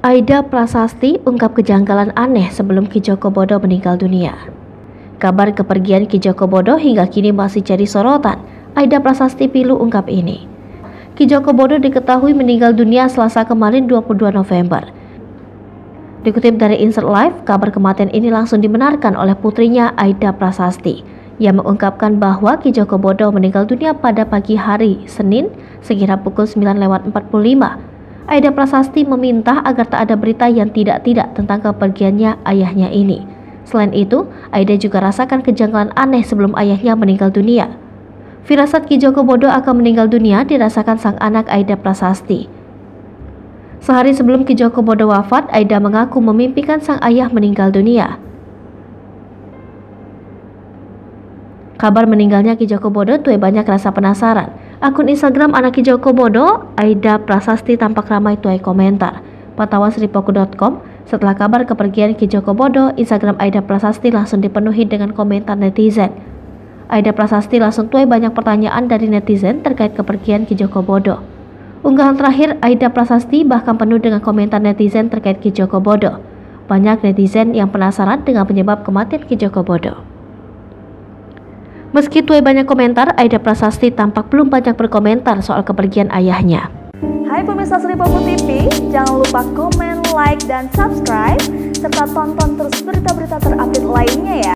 Aida Prasasti ungkap kejanggalan aneh sebelum Ki Joko Bodo meninggal dunia. Kabar kepergian Ki Joko Bodo hingga kini masih jadi sorotan. Aida Prasasti Pilu ungkap ini. Ki Joko Bodo diketahui meninggal dunia Selasa kemarin 22 November. Dikutip dari Insert Live, kabar kematian ini langsung dibenarkan oleh putrinya Aida Prasasti. Ia mengungkapkan bahwa Ki Joko Bodo meninggal dunia pada pagi hari Senin sekira pukul 9.45. Aida Prasasti meminta agar tak ada berita yang tidak-tidak tentang kepergiannya ayahnya ini. Selain itu, Aida juga rasakan kejanggalan aneh sebelum ayahnya meninggal dunia. Firasat Ki Joko Bodo akan meninggal dunia dirasakan sang anak Aida Prasasti. Sehari sebelum Ki Joko Bodo wafat, Aida mengaku memimpikan sang ayah meninggal dunia. Kabar meninggalnya Ki Joko Bodo tuai banyak rasa penasaran. Akun Instagram anak Ki Joko Bodo, Aida Prasasti tampak ramai tuai komentar. Pantauan sripoku.com, setelah kabar kepergian Ki Joko Bodo, Instagram Aida Prasasti langsung dipenuhi dengan komentar netizen. Aida Prasasti langsung tuai banyak pertanyaan dari netizen terkait kepergian Ki Joko Bodo. Unggahan terakhir Aida Prasasti bahkan penuh dengan komentar netizen terkait Ki Joko Bodo. Banyak netizen yang penasaran dengan penyebab kematian Ki Joko Bodo. Meski tuai banyak komentar, Aida Prasasti tampak belum banyak berkomentar soal kepergian ayahnya. Hai pemirsa Sripoku TV, jangan lupa komen, like, dan subscribe, serta tonton terus berita-berita terupdate lainnya ya.